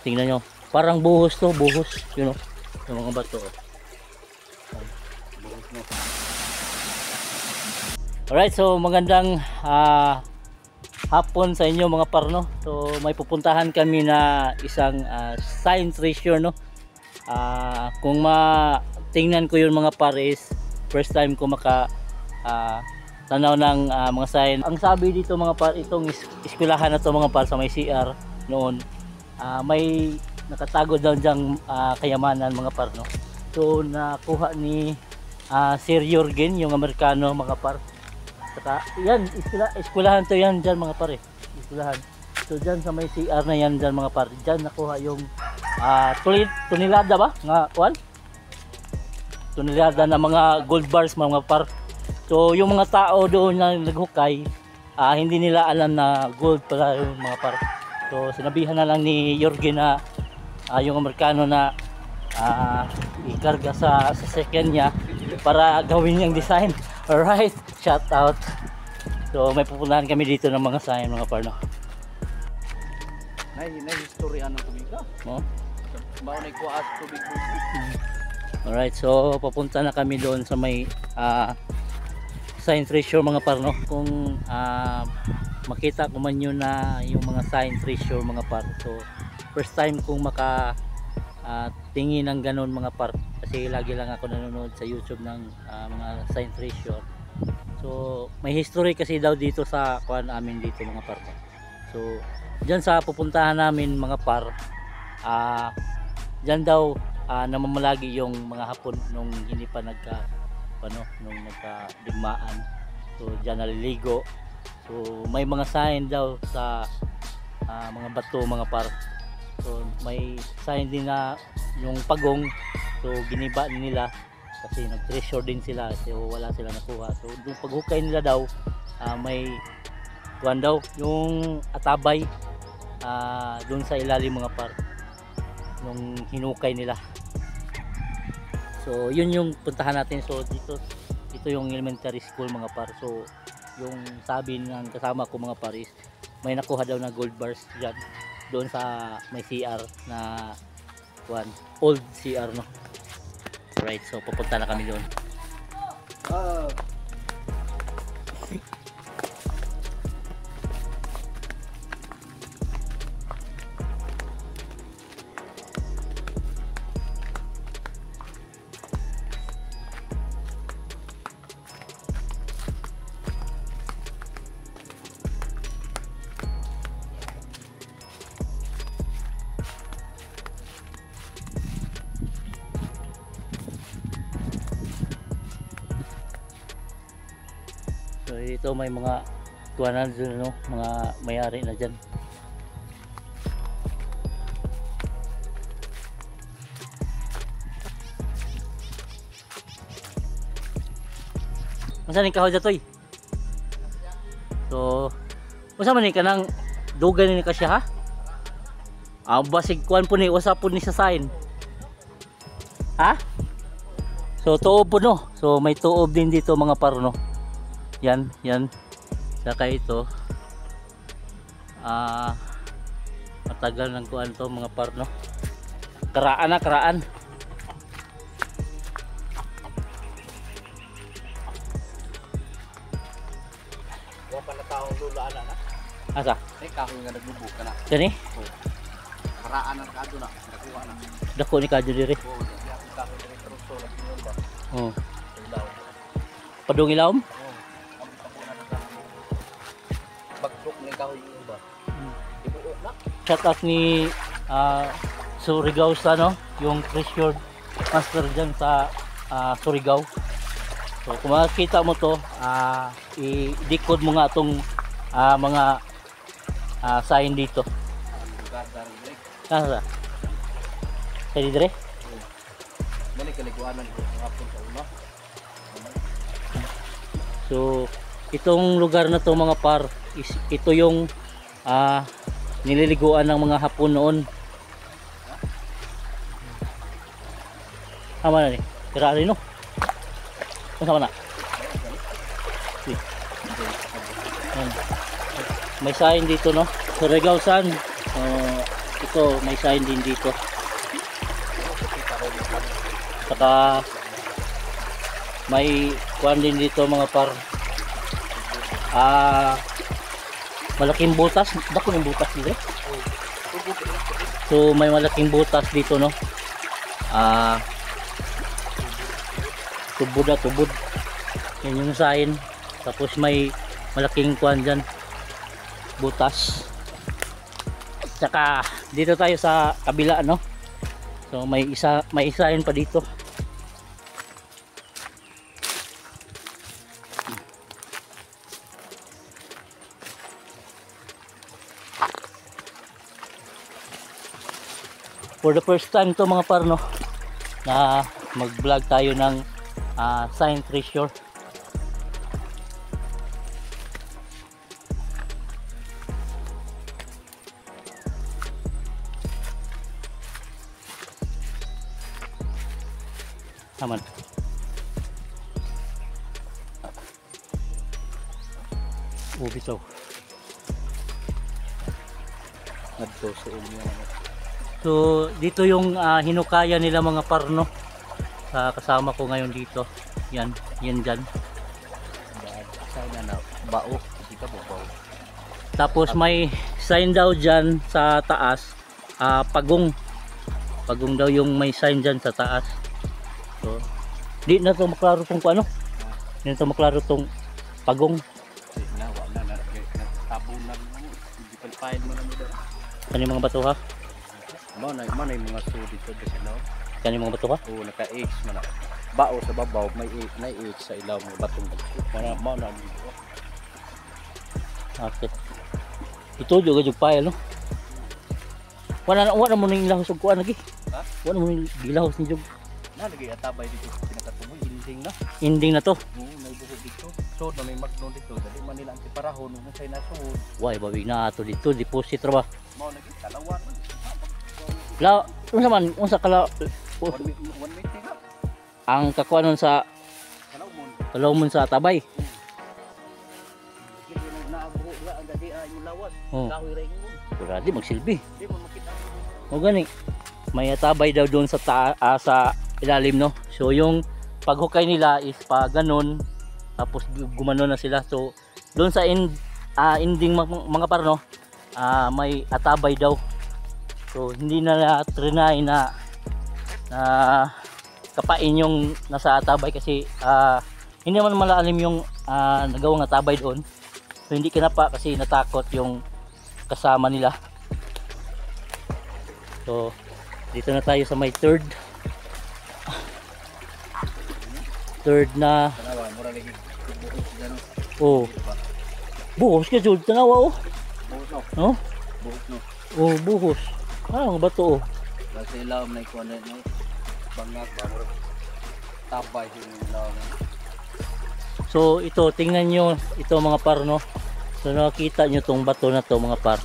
tingnan nyo. Parang buhos to, buhos. Yun o. Yung mga bato. Buhos no. Alright, so magandang hapon sa inyo mga par, no? So may pupuntahan kami na isang science treasure, no? Kung tingnan ko yung mga par is first time ko tanaw ng mga science. Ang sabi dito mga par, itong eskwelahan na to mga par sa may CR noon, may nakatago daw dyang kayamanan mga par, no? So nakuha ni Sir Jurgen, yung Amerikano mga par. Saka yan, eskwelahan to yan dyan mga par, eskwelahan. So dyan sa may CR na yan dyan mga par, dyan nakuha yung tunilada ba? Nga kuwan? Tunilada na mga gold bars mga par. So yung mga tao doon na naghukay, hindi nila alam na gold pala yung mga par. So sinabihan na lang ni Jurgen na yung Amerikano na ikarga sa second niya para gawin yung design. Alright, shout out. So may pupuntahan kami dito ng mga sign mga par, no? Na history ano tubig ka? No? Mao na kuas tubig. Alright, so papunta na kami doon sa may science treasure mga par, no? Kung makita ko man yun na yung mga science treasure mga par. So first time kong tingin ng ganun mga par, kasi lagi lang ako nanonood sa YouTube ng mga science treasure. So may history kasi daw dito sa kuan amin dito mga par. So diyan sa pupuntahan namin mga par, diyan daw namamalagi yung mga Hapon nung hindi pa nung nagkadigmaan. So diyan naliligo. So may mga sign daw sa mga bato mga par. So may sign din na yung pagong, so giniba nila kasi nag-treasure din sila, so wala sila nakuha. So yung paghukay nila daw, may kuwan daw yung atabay doon sa ilalim mga par nung hinukay nila. So yun yung puntahan natin. So ito yung elementary school mga par. So yung sabi ng kasama ko mga par is may nakuha daw na gold bars dyan doon sa may CR na old CR, no? Right, so pupunta na kami doon. So ito may mga tuwanan dun, no? Mga may-ari na dyan. Masa ni kahoy datoy? So masa man ni kanang dugan ni ka siya, ha? Basig kuan po ni usap po ni sa sign. Ha? So tuob po, no? So may tuob din dito mga par, no? Yan. Saka ito matagal ng kuan to mga par, no? Karaan. Wa pa na taong lulaan na. Asa? Ay kahoy nga nagbubo ka na. Kani? Karaan na kadto na, nakuha na. Dako ni kadyo diri. Oo, kahoy diri truso lang yun ba. Oh. Ilaw. Padung ilawom? Bagdok ni kahoy yun ba. Ibuok na. Shout out ni Surigao sa, no? Yung treasure master dyan sa Surigao. So kung makikita mo to, i-decode mo nga itong mga sign dito. Lugar dari diri. Nasa? Sa dire? Dali kaliguanan ko nga po sa una. So itong lugar na to mga par, ito yung nililiguan ng mga Hapon noon. Tama na ni. Tira rin, no? Kung sama na. May sign dito, no? Surigao San. ito, may sign din dito. Saka may kuan din dito mga par. Malaking butas, dako yung butas dito. So may malaking butas dito, no. Tubod na tubod. Yan yung sign. Tapos may malaking kuan dyan, butas. Saka dito tayo sa kabila, no. So may sign pa dito. For the first time to mga par, no, na mag-vlog tayo ng sign treasure. Aman. Bitaw. So dito yung hinukaya nila mga parno. Kasama ko ngayon dito. Yan dyan. Sana na bao, kita mo bao. Tapos may sign daw dyan sa taas. Pagong daw yung may sign dyan sa taas. So, di na to maklaro tong ano. Di na to maklaro tong pagong. Wala na tabo na hindi palpain mo na mo daw. Kani mga bato ha? Mo na yung mga sudi sa ilaw. Kani mga bato ha? Oo, naka-X man na. Bao sa babaw may X sa ilaw mga batong. Mo na. Okay. Ito juga jug pile, no. Wala mo ning lahos og kuan lagi. Ha? Wala mo ning gilahos ni jug. Lagi atabay dito pinakatuboy ending na. Ending na to. Oo, may buhok dito. So na may magno dito dali man nila ang parahon nung say nasud. Why bawi na ato dito deposit ra ba? Mao lagi kalawan man. La, unsa man unsa kala 1 week na. ang kakuanon sa kalawmon sa tabay. Kaya naabuho la ang dadi ay lawas. Oh. Kahoy ra ingon. Pura di magsilbi. Di mo makita. O gani. May tabay daw doon sa sa ilalim, no. So yung paghukay nila is pa ganun, tapos gumano na sila. So doon sa ending mga par, no, may atabay daw. So hindi na trinay na kapain yung nasa atabay kasi hindi naman malalim yung nagawang atabay doon. So hindi kinapa kasi natakot yung kasama nila. So dito na tayo sa may third na. Tanawa mura lagi. Buhok gano. Oh. Buhos ka jud tanawa, oh. Buhok no. No? Buhok no. Oh, buhos. Ang bato, oh. Kasi ilaw na ikuan na no. Bangak ba mura. Tabay yung ilaw na. So ito, tingnan nyo ito mga par, no. So nakita nyo tong bato na to mga par.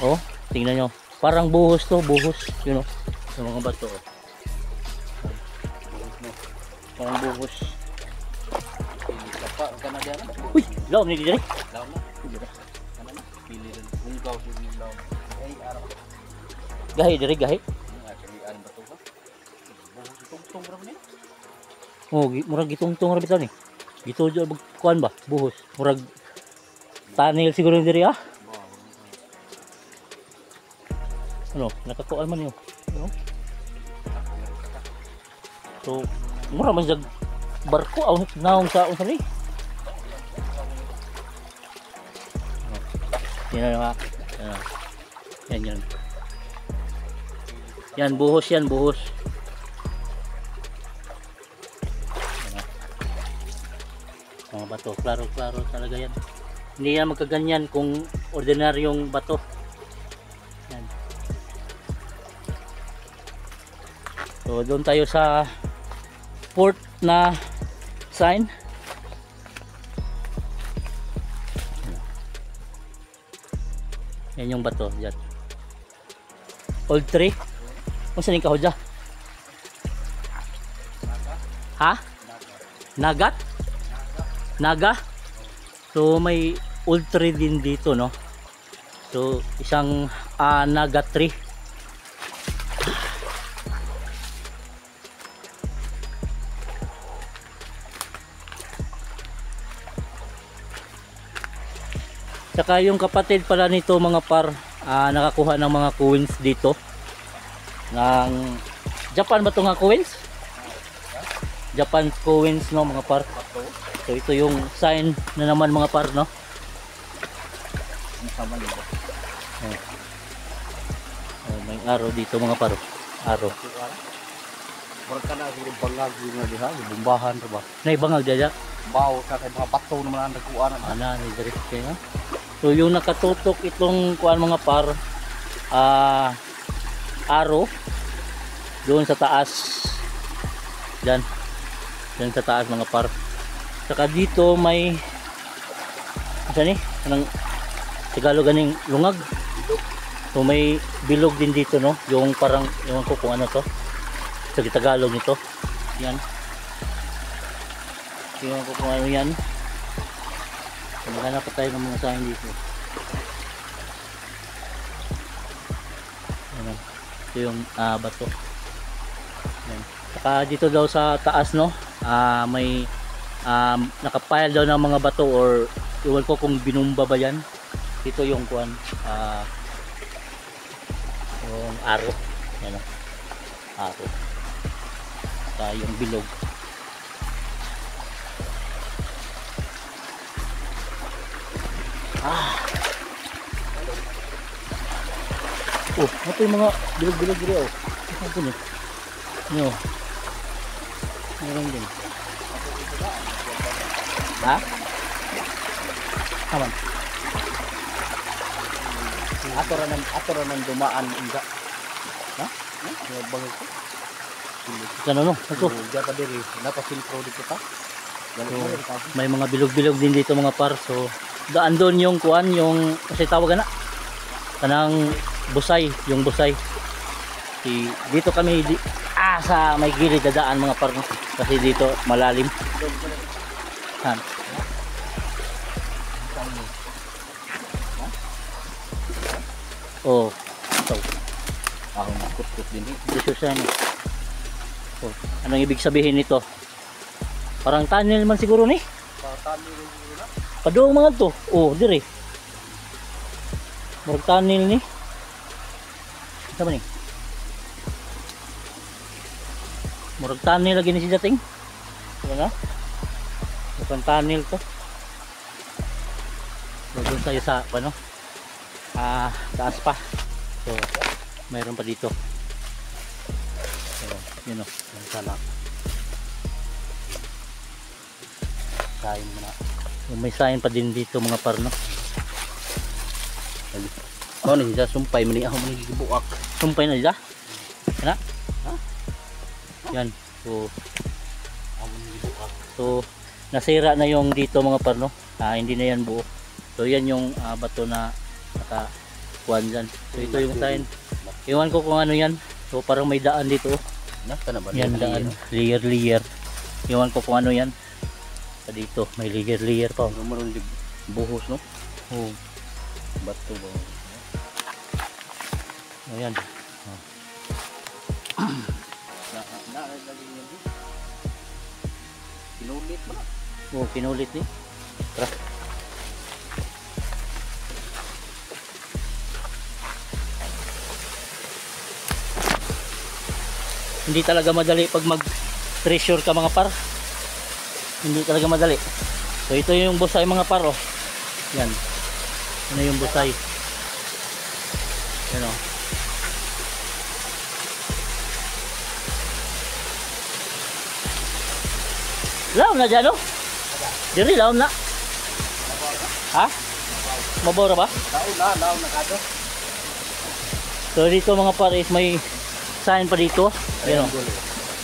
Oh, tingnan nyo. Parang buhos to, buhos, you know. Sa mga bato, oh. Parang buhos. Kapa kana diyan. Uy, laom ni dire. Ilaw na. Kana na. Pili rin. Unggaw yung ilaw. Ay araw. Gahi dire, gahi. Actually an bato ka. Buhos tungtong ra ni. Oh, murag gitungtong ra bitaw ni. Gitujo kuan ba? Buhos. Murag tunnel siguro dire, ah. Ano, nakakuan man yun. No? So, mura man siya barko aw naong sa unsa ni. Yan nga. Yan. Yan buhos yan, buhos. Mga bato, klaro talaga yan. Hindi yan magkaganyan kung ordinaryong bato. Yan. So doon tayo sa fourth na sign. Yan yung bato dyan. Old tree. Kung saan yung kahodya? Ha? Nagat? Naga? So may old tree din dito, no? So isang naga tree. Saka yung kapatid pala nito mga par, nakakuha ng mga coins dito ng Japan ba ito nga coins? Japan coins no mga par. So ito yung sign na naman mga par no. May araw dito mga par. Araw. Murag ka na siguro bangag yung nga diha, yung bumbahan ra ba? Nay bangag daya. Bawo ka kay mga bato naman ang nagkuan. Ana ni diri kaya. So yung nakatutok itong kuan mga par araw doon sa taas. Diyan sa taas mga par. Saka dito may ano ni? Anong Tagalog ganing lungag. So may bilog din dito no, yung parang yung ko kung ano to. Sa Tagalog nito. Yan. Yung ko kung ano yan. Maghanap pa tayo ng mga sign dito. Ayan. Ito yung bato. Ayan. Saka dito daw sa taas no, may nakapile daw ng mga bato or iwan ko kung binumba ba yan. Ito yung kuan, yung aro. Ayan o. Aro. Saka yung bilog. Oh, ito yung mga bilog-bilog dito oh. Ito ito nyo. Meron din. Ha? Aman. Ato ra nang dumaan inga. Ha? Bangag ko. Ano no? Ito. Diya pa diri, napasintro dito ta. May mga bilog-bilog din dito mga par. So daan doon yung kuan, yung kasi tawag na kanang busay, yung busay. Dito kami sa may gilid dadaan mga par kasi dito malalim. Han. Oh, ito. Nakut-kut din Dito siya no. Oh, anong ibig sabihin nito? Parang tunnel man siguro ni. Padung mga to. Oh, dire. Murag tunnel ni. Ano ba ni? Murag tunnel lagi ni si dating. Ano na? Mukhang tunnel to. Doon tayo sa ano? Taas pa. So, mayroon pa dito. So, yun o. Yung salak. Sign mo na. So, may sign pa din dito mga par no. Oh, ni siya sumpay man ako man gibuak. Sumpay na siya. Ano? Ha? Yan. So nasira na yung dito mga par no. Hindi na yan buo. So yan yung bato na nakakuan dyan. So ito yung sign. Iwan ko kung ano yan. So parang may daan dito. Yan daan. Layer. Iwan ko kung ano yan. Dito may layer pa. Buhos no? Oh. Bato ba? Ayan. Kinulit ba? Oh, kinulit ni. Tara. Hindi talaga madali pag mag-treasure ka mga par. Hindi talaga madali. So ito yung busay mga par oh. Yan. Ano yung busay? Yan oh. Laom na dyan oh. Diri laom na. Ha? Mabora ba? Laom na kado. So dito mga par is may sign pa dito. Ayan oh.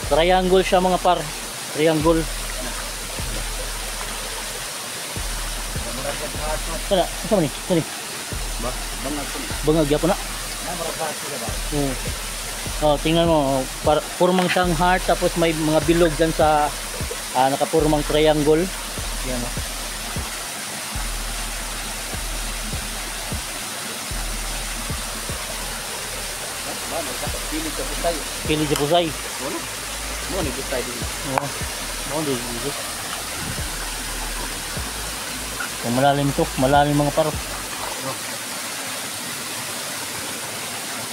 Triangle siya mga par. Triangle. Kana, sama ni? Sini. Bangag yapon na. Oh, tingnan mo, purmang siyang heart tapos may mga bilog dyan sa nakapurmang triangle. Yan oh. ano sa pilit sa butay. Pili sa pusay. Ano? Mo ni butay din. Oo. Oo, dito. Kung malalim to, malalim mga paro.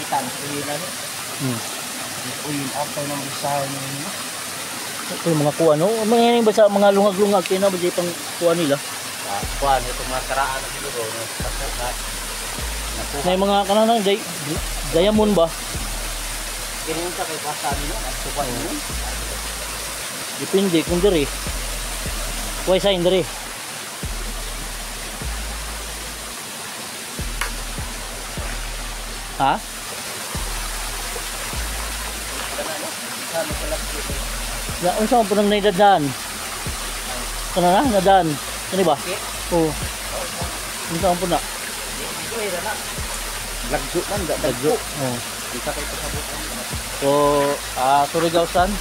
Kita ang pili na. Uy, after ng usahay niyo. Ito yung mga kuha, no? Mga yan ba sa mga lungag-lungag, kaya na ba dyan pang kuha nila? Kuan itong mga karaan na siguro no. May mga kanang diamond ba? Ganyan sa kay basa nila, nagsubat mo. Depende kung diri. Kuha sa diri. Ha? Sana pala Ya, unsa man punang naidadaan? Kana na nadaan. Kani ba? Oo. Unsa man puna? lagjo man Dagyo. Oo. Kita kay pasabutan. So, Surigao-san,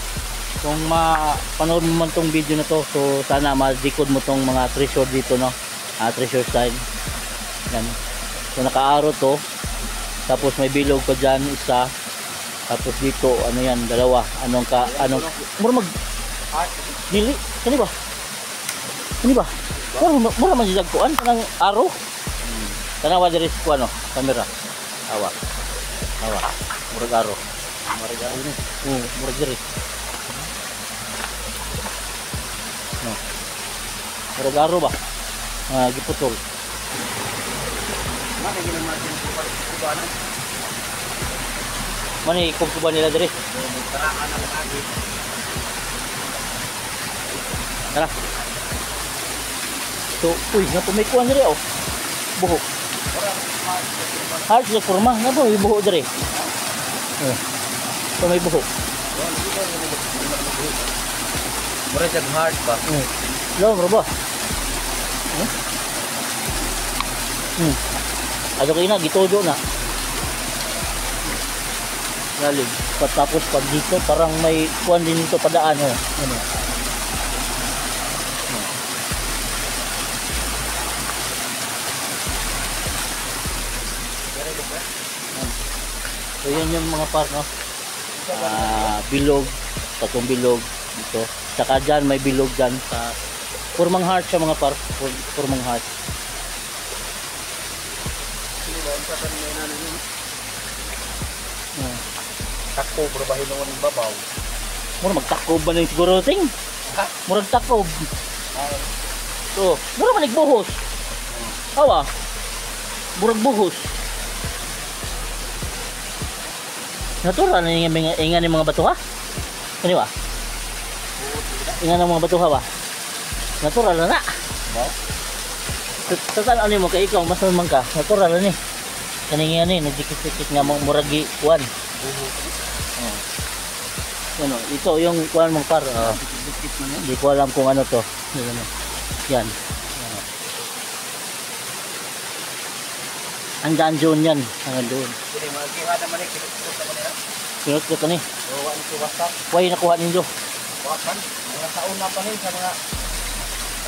kung mapanood mo man tong video na to, so sana ma-decode mo tong mga treasure dito, no? Treasure side. Yan. So naka-arrow to. Tapos may bilog pa dyan, isa. Tapos dito, ano yan, dalawa. Mura mag dili, kani ba? Kani ba? Mura man jigkuan kanang arrow. Tanawa diri sa ano, camera. Awa. Murag arrow. Murag arrow ni. Murag diri. No. Murag arrow ba? Giputol. Mana gina natin kubanan. Mani kuba nila diri. Karaan ang lagi. Tara. So, uy, napumikuan diri oh. Buhok. Heart sa kurma, nga ba may buhok diri? So may buhok. Mura sa heart ba? Lo, bro ba? Ano kayo na, gitodo na. Galing. Tapos pag dito, parang may kuwan din dito padaan. Ano? So yan yung mga par, no? Bilog, patong bilog dito. Saka dyan may bilog dyan sa Purmang Heart siya mga par. Purmang Heart. Takbo bro bahin ng babaw. Mura magtakob ba na yung siguro ting? Murag takob. So, mura man nagbuhos. Awa. Murag buhos. Natural na yung ingan ng mga batuha? Kani ba? Ingan ng mga batuha ba? Natural na na. Tatan ano mo kay ikaw, mas naman ka. Natural na ni. Kaning yan nagdikit-dikit nga muragi kuan. Ano, ito yung kuan mong par. Hindi ko alam kung ano to. Yan. Ang dungeon yan. Ang doon. Sige, magiha naman ni kinukot naman nila. Kinukot ka ni. Wa ni ko basta. Huwag nakuha ninyo. Wa man. Mga sauna pa ni sa mga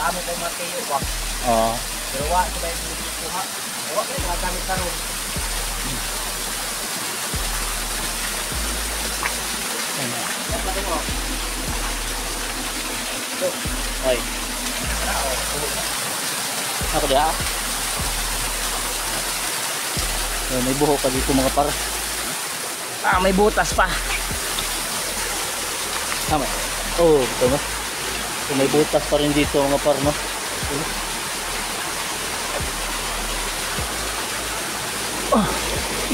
dami kay Mateo wa. Oo. Pero wa sila yung kuha. Wa kay mga gamit karon. Ay. Ako dia. May buhok pa dito mga par. May butas pa. Tama. Oh, ito no. So, may butas pa rin dito mga par, no.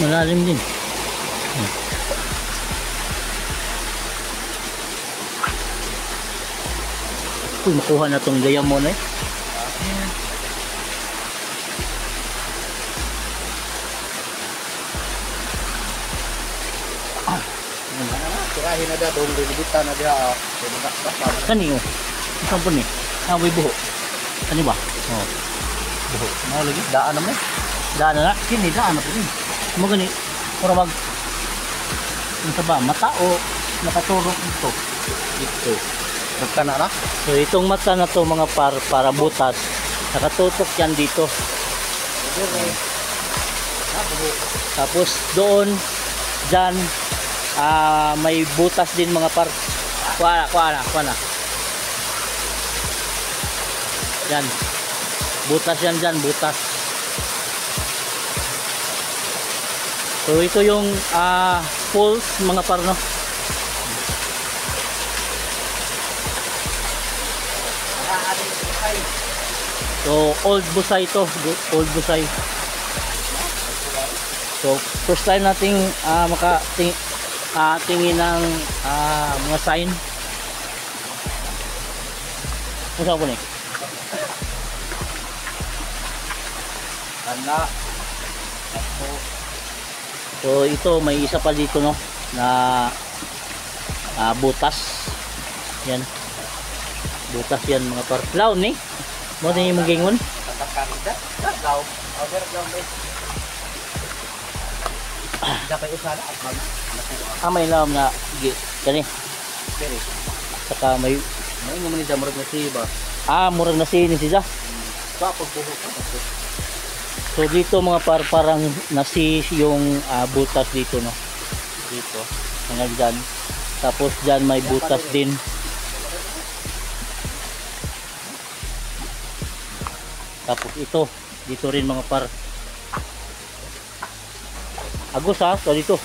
Malalim din. Uy, makuha na tong diamond eh. Tirahin na da doon dibita na dia. Kani oh. Isang po ni. May buhok. Kani ba? Oh. Buhok. Mga lagi daan naman. Daan na na. Kini daan na po ni. Mo gani. Para mag ano ba? Mata o nakaturok ito. Ito. Nagkana na. So itong mata na to mga para butas. Nakatutok yan dito. Tapos doon dyan may butas din mga par. Kuha na. Yan. Butas yan dyan, butas. So ito yung poles mga par, no. So old busay to, old busay. So first time nating tingin ng mga sign. Ano po ni? Tanda. So ito may isa pa dito, no, na butas. Yan. Butas yan mga par. Laon ni. Mo ni mong gingon. Tatakarida. Law. Over law eh. Dapat usara at mag. May laom na gani. Pero Saka may mo man ni damurag na siba. murag na siya. Sa pagbuhok ka. So dito mga par, parang nasi yung butas dito, no. Dito. Hanggang dyan. Tapos dyan may butas din. Tapos ito, dito rin mga par. Agos ha, so dito.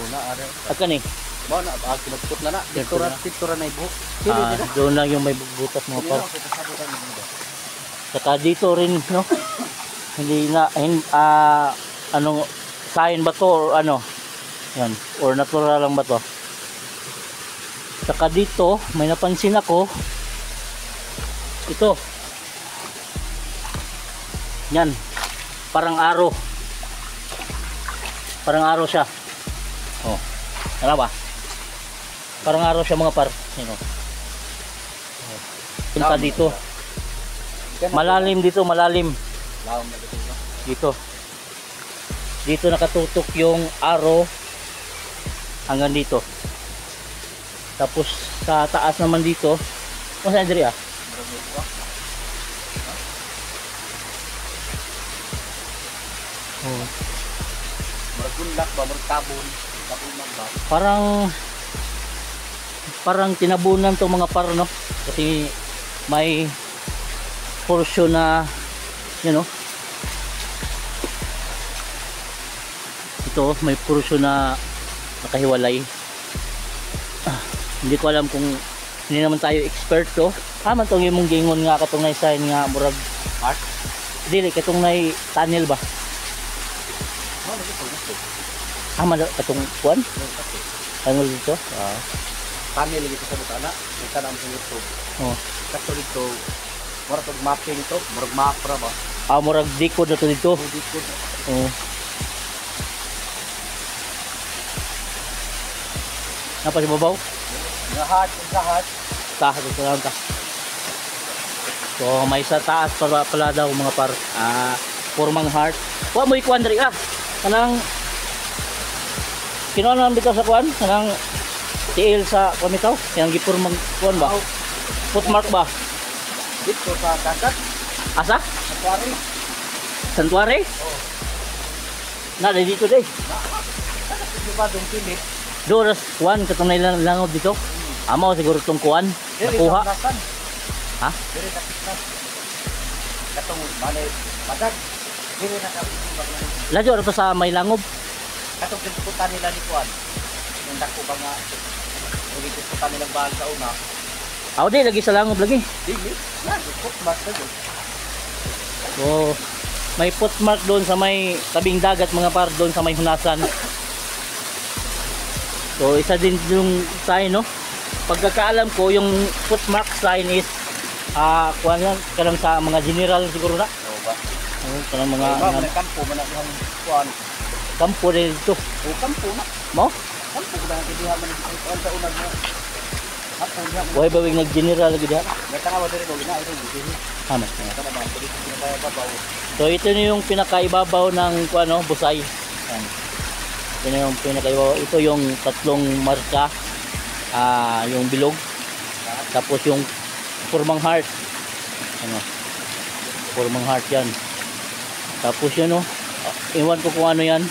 Una ara. Agkan eh. Ba na ba kinaput na na. Dito na. Dito ra na ibuhok. Sino dito? Doon lang yung may butas mga par. Saka dito rin, no. Hindi na anong sign ba to or ano? Yan, or natural lang ba to? Saka dito, may napansin ako. Ito. Yan. Parang araw. Parang araw siya. Oh. Ano ba? Parang araw siya mga par. Yan oh. Punta dito. Malalim dito, malalim. Laom na dito. Dito. Dito nakatutok yung arrow hanggang dito. Tapos sa taas naman dito, kung saan diri Maragunlak ba martabon, tabunan ba? Parang tinabunan tong mga par, no? Kasi may portion na ito may portion na nakahiwalay. Hindi ko alam kung hindi naman tayo expert to. Man tong imong gingon nga katong nay sign nga murag Art? dili katong nay tunnel ba? Man katong kuan? Tunnel dito? Tunnel dito sa butana. Kita na sa YouTube. Oh. Kato dito, murag mapping to, murag map ra ba? Murag dikod na to dito. Dito. Oh. Napa si babaw? Lahat, lahat. Taas ito lang ta. So may sa taas pala daw mga par. Formang heart. Wa mo ikuan diri kanang kinuha naman bitaw sa kuan, kanang tiil sa kumitaw, kanang gipurmang kuan ba? Footmark ba? Dito sa dagat, Asa? Aquari. Santuari? Oh. Na dito day. Di ba dong pilit? Doras kuan katong langob dito. Amo siguro tong kuan nakuha. Ha? Diri nakita. Katong balay madag. Diri nakita. Ladyo ra to sa may langob. Katong pinputan nila ni kuan. Yung dako ba nga uli pinputan nilang bahal sa una. Di lagi sa langob lagi. Dili. Na, ikot mas na yun. So may footmark doon sa may tabing dagat mga par, doon sa may hunasan. So isa din yung sign, no. Pagkakaalam ko yung footmark sign is kuan yan kanang sa mga general siguro na. Oo ba? Kanang mga Mga kampo man ang kuan. kampo din dito. O kampo na. Mo? Kampo ko lang hindi man kuan sa unag mo. Ako diha. Buhay bawig nag-general lagi diha. Natanaw diri ko gina ito dito. Tama. Kana ba dili ko kaya babaw. So ito na yung pinakaibabaw ng kuan, no, busay. Yan. Ito na yung pinakaibabaw. Ito yung tatlong marka. Yung bilog. Tapos yung formang heart. Ano? Formang heart yan. Tapos yun, no. Iwan ko kung ano yan.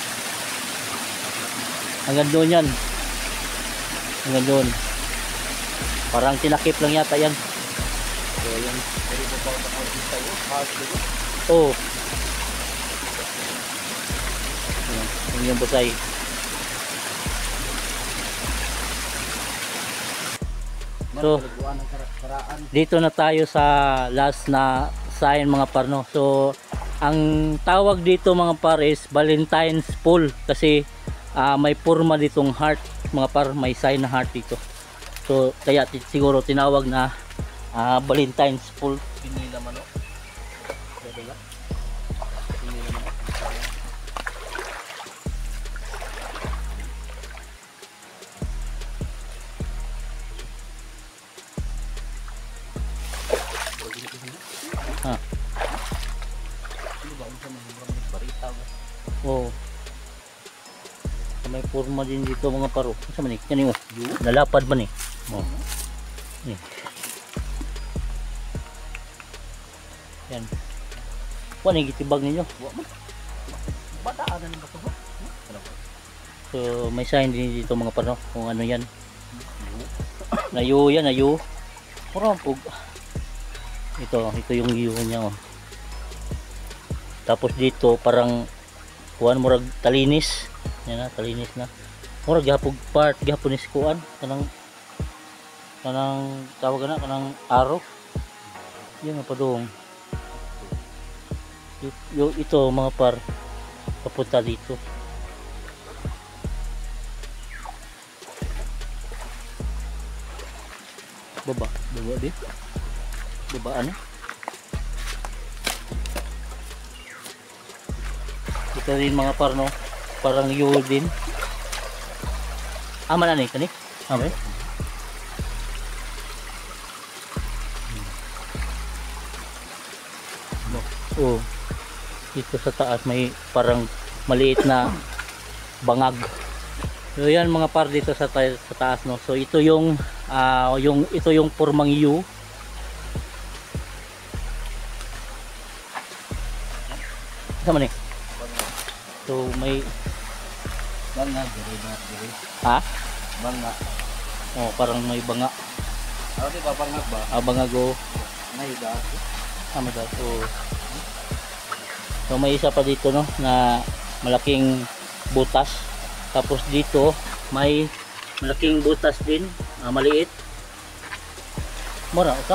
Hanggang doon yan. Hanggang doon. Parang tinakip lang yata yan. So, yan. Pwede po pa ako tayo. Hard dito. Oo. Yan yung busay. So, Malagwan ng karaan. dito na tayo sa last na sign mga par, no. So ang tawag dito mga par is Valentine's Pool kasi may forma ditong heart mga par, may sign na heart dito. So kaya siguro tinawag na Valentine's Pool. Pinila man o. Pwede nga. Pinila man o. Ha. Ano ba? Ano sa mga barita ba? Oh. May forma din dito mga paro. Sa man ni? Yan oh. Nalapad man ni. Oh. Ni. Yan. Wala gitibag ninyo. Badaanan ba ito ba? So may sign din dito mga paro kung ano yan. Nayo yan, nayo. Parang pug. Ito yung view niya oh. Tapos dito parang kuan murag talinis. Yan na, talinis na. Murag gihapog part, gihapon is kuan kanang tawag na kanang araw. Yan pa doong. Ito mga par papunta dito. Baba di. Babaan. Ito rin mga par no. Parang yun din. Aman na ni kani. Amen. Oh. Dito sa taas may parang maliit na bangag. So yan mga par dito sa taas no. So ito yung ito yung formang U. Sama ni. So may Banga, diri. ha? Banga. Oh, parang may banga. Ano di ba bangag ba? Bangago. Nahiga. Ano daw? So may isa pa dito no na malaking butas. Tapos dito may malaking butas din, maliit. Mura ka?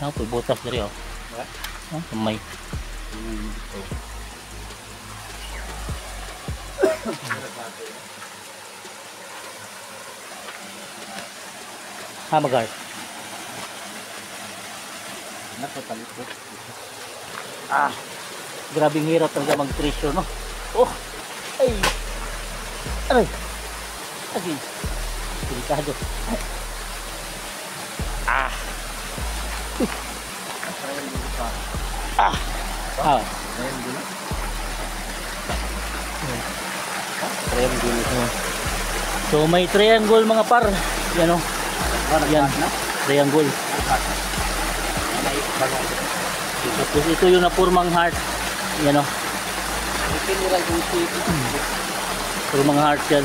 Ano po butas diri oh. May Hamagar. Nakatalikot. Grabing hirap talaga mag-treasure no. Oh. Ay. Aray. Lagi. Delikado. Triangle. So may triangle mga par. Yan oh. Yan. Triangle. Tapos ito yung napurmang heart. Yan o. Purmang heart yan.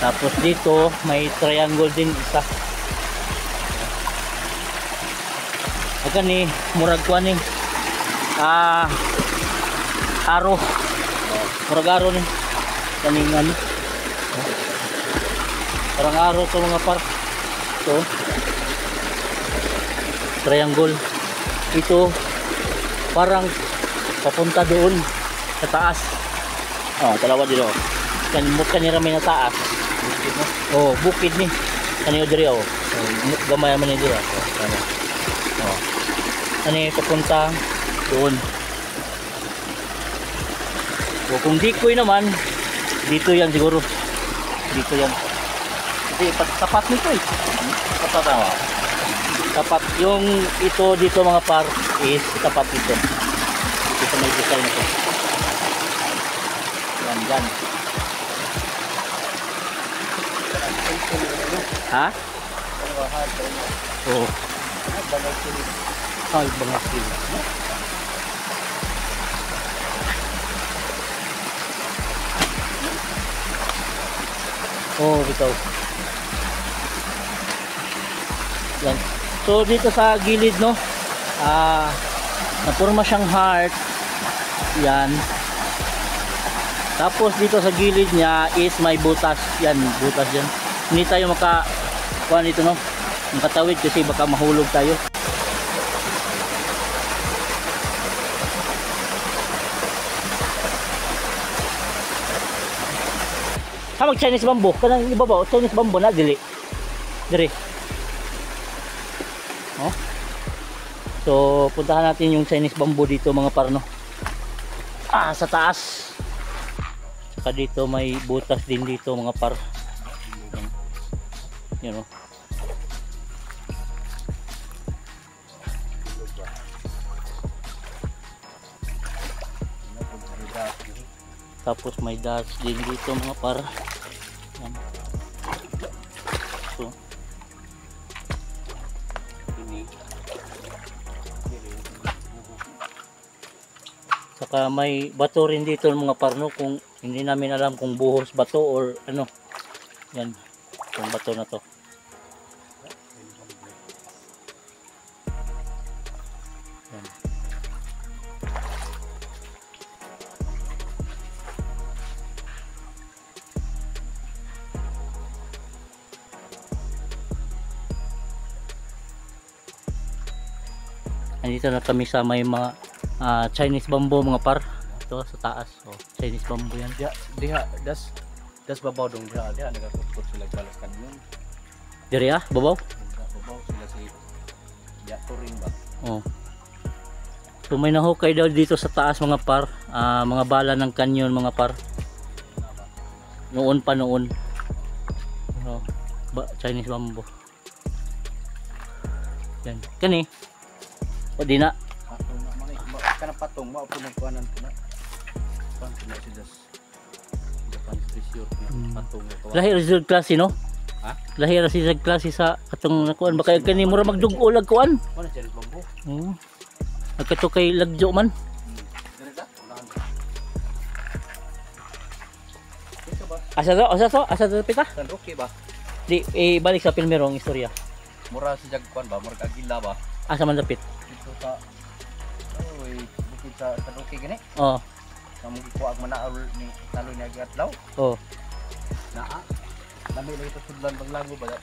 Tapos dito may triangle din isa. Agan ni murag kuan ni. Aro. Murag aro ni. Kaning ano. Parang aro to mga par. Ito. Triangle. Ito parang papunta doon sa taas. Dalawa dito. Kanira may na taas. Bukid ni. Kanyo diri gamay man ni diri. Ani papunta doon. Kung dikoy naman dito yan siguro. Dito yan. Kasi tapat nito eh. Tapat yung ito dito mga par is tapat ito. Ito may design ito. Yan dyan. Ha? Oo. Ay, bangag sila. Oh, bitaw. Yan. So dito sa gilid, no, napurma siyang heart. Yan. Tapos dito sa gilid niya is may butas. Yan, butas yan. Hindi tayo kuha nito, no, makatawid kasi baka mahulog tayo. Mag Chinese bamboo kanang ibabaw, Chinese bamboo na dili dire. Oh, so puntahan natin yung Chinese bamboo dito mga par, no. Sa taas. Saka dito may butas din dito mga par. Yan, oh. Tapos may dust din dito mga par. Yan. So, saka may bato rin dito mga par, no, kung hindi namin alam kung buhos bato or ano. Yan, yung bato na to. Yan. Andito na kami sa may mga Chinese bamboo mga par. Ito sa taas. Oh, Chinese bamboo yan. Diha das babaw dong diha nagakukot sila balas kanyon. Diri babaw. Babaw sila si ya turing ba. Oh. So may nahukay daw dito sa taas mga par, mga bala ng kanyon mga par. Noon pa noon. Oh, Chinese bamboo. Yan. Kani. O di na. Kana patong mo po nang kuanan po na. Pan sila si das. Japan pressure patong mo. Lahir result klase, no? Ha? Lahir result klase sa atong nakuan baka kani mura magdugo lag kuan. Ano Chinese bamboo? Agkato kay lagjo man. Ganita? Asa to pita? San Roque ba? Di balik sa Pilmerong istorya. Mura si Jagkuan ba? Mura kagila ba? Asa man dapit? Dito sa bukid sa San Roque gani. Oh. Kamu ko ang manaol ni taloy na gatlaw. Oh. Naa. Lami lang ito sudlan paglango ba?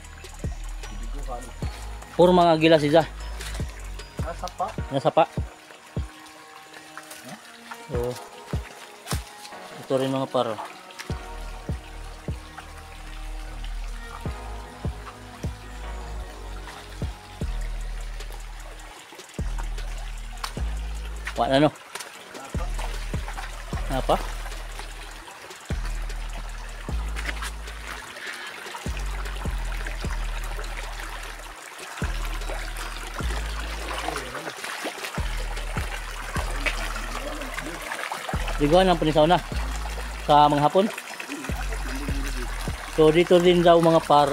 Hindi ko ano. Puro mga gilas siya. Nasapa. Nasapa. Oh. Ito rin mga par. Wala no. Apa? Liguan ang panisaw na sa mga hapon. So dito din daw mga par,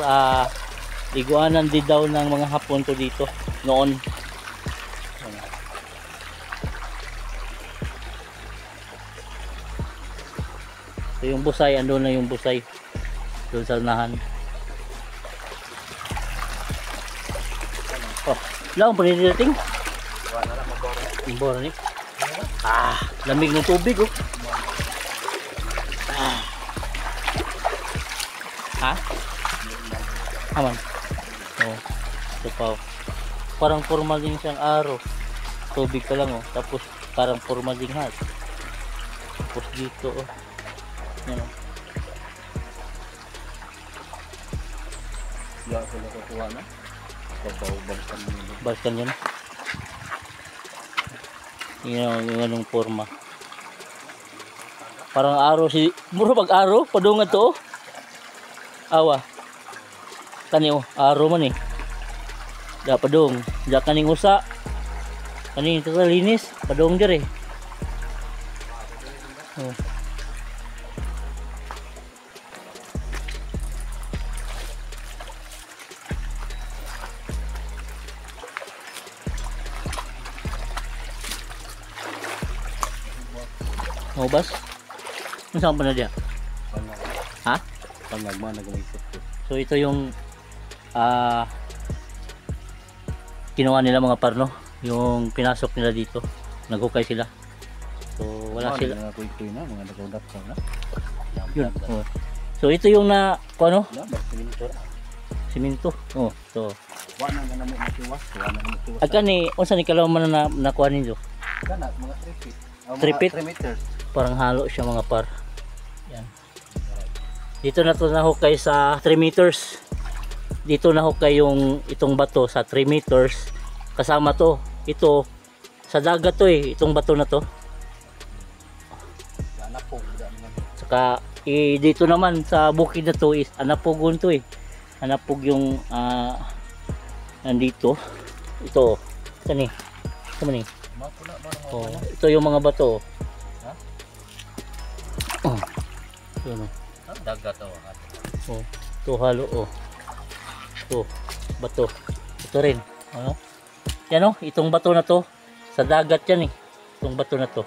liguanan din daw ng mga hapon to dito noon. So yung busay, andun na yung busay doon sa unahan. Oh, lang pa rin dating. Imbor ni. Lamig ng tubig oh. Aman. Oh. Ito pa oh. Parang formal din siyang araw. Tubig pa lang oh. Tapos parang formal din hat. Tapos dito oh. Yan oh. Ya, sila kukuha na. Babaw-balkan nila. Balkan yan. Yung anong forma. Parang araw si muro pag araw padungan to. Awa. Kani oh, araw man eh. Da padung, da kaning usa. Kani ito linis, padung dire. Oh. Mau bas? Saan pa na dia? Ha? Pangagma na gumisip ko. So ito yung kinuha nila mga par, no? Yung pinasok nila dito. Naghukay sila. So wala sila. Mga kuy-kuy na, mga nagudap ka na. Yun. Oh. So ito yung na ano? Siminto. Siminto. Oh, so Wala na mo matiwas, wala na mo matiwas. agka ni unsa ni kalaman na nakuha ninyo? Kana mga 3 feet. 3 feet? 3 meters. Parang halo siya mga par. Yan. Dito na to nahukay sa 3 meters. Dito nahukay yung itong bato sa 3 meters. Kasama to. Ito sa dagat to eh, itong bato na to. Anapog naman. Saka dito naman sa bukid na to is anapogon to eh. Anapog yung nandito. Ito. Ito ni. Ito man ni. Oh, ito yung mga bato. Ha? Oh. Ito no. Dagat oh. Oh, ito halo oh. Ito, bato. Ito rin. Ano? Yan oh, itong bato na to. Sa dagat yan eh. Itong bato na to.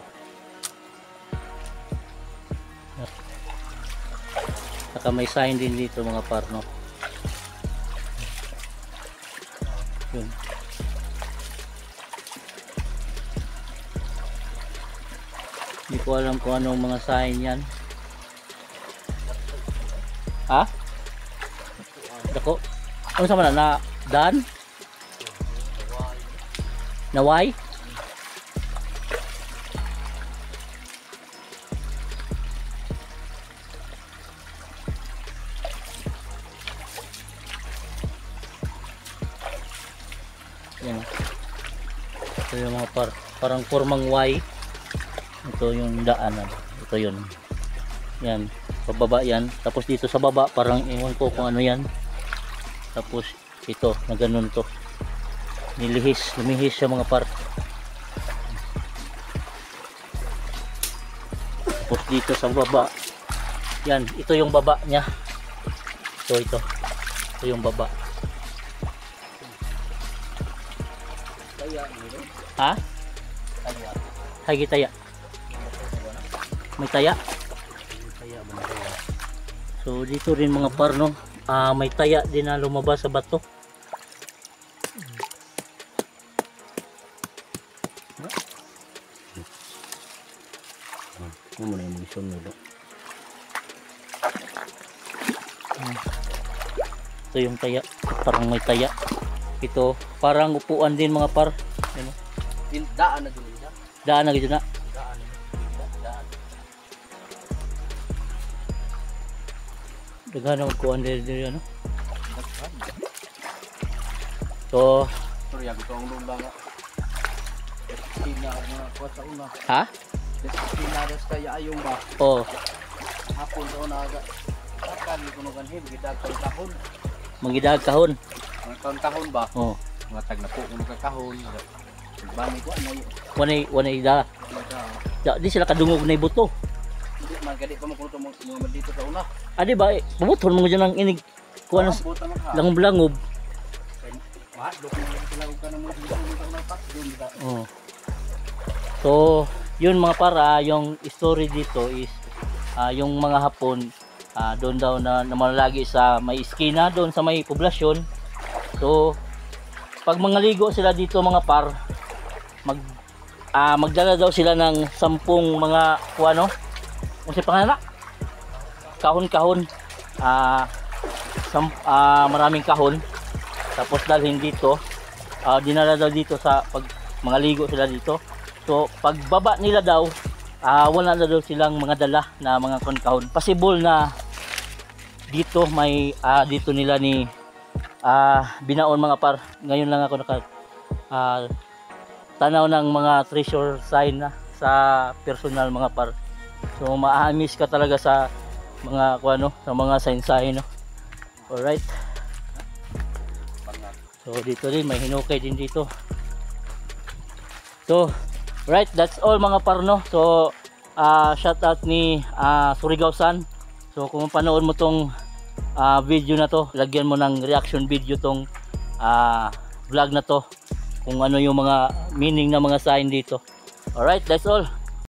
Saka may sign din dito mga parno. Yun. Hindi ko alam kung anong mga sign yan. Ha? Dako? Ano sa mana? Na dan? Naway? Yan. Ito yung mga parang formang Y. Ito yung daanan. Ito yun. Yan. Pababa yan. Tapos dito sa baba parang iwan ko kung ano yan. Tapos ito na ganun to. Lumihis siya mga par. Tapos dito sa baba. Yan. Ito yung baba niya. Ito. Ito yung baba. Ha? Hagi taya. May taya. So dito rin mga par no. May taya din na lumabas sa bato. Ano na yung sunod? Ito yung taya. Parang may taya. Ito parang upuan din mga par. Ano? Daan na dun. Daan na gito na. Daan. Daghan ang kuan din ano. So, Sorry, ako itong lula nga. Tina ako mga kuha sa una. ha? Tinadas kaya ayong ba? Oh, Hapon daw na aga. Akan ko nung kanhib, gidag kahon. mangidag kahon. Ang kahon ba? Oh, Mga tag na po kung kahon. Bani ko ano yun. wanay da. Di sila kadungog na ibuto. Hindi man gali pa mo kuno mga dito sa una. Adi ba? Pabuton mo dyan ang inig. Kuha ng Buta man ha. langob-langob. Mahal do ko sila og kanang mo dito na pat doon ba. Oh. So, yun mga para, yung story dito is yung mga Hapon doon daw na namalagi sa may iskina doon sa may poblasyon. So, pag mangligo sila dito mga par, magdala daw sila ng 10 mga kuano. Kung si pangalan? Kahon-kahon. Maraming kahon. Tapos dalhin dito, dinala daw dito sa pag mangligo sila dito. So pagbaba nila daw, wala na daw silang mga dala na mga kahon. Possible na dito may dito nila ni binaon mga par. Ngayon lang ako tanaw ng mga treasure sign na sa personal mga par. So maamis ka talaga sa mga kuano, sa mga sign no. Alright. So dito rin may hinukay din dito. So right, that's all mga parno. So shout out ni Surigao-san. So kung panood mo tong video na to, lagyan mo ng reaction video tong vlog na to kung ano yung mga meaning ng mga sign dito. Alright, that's all.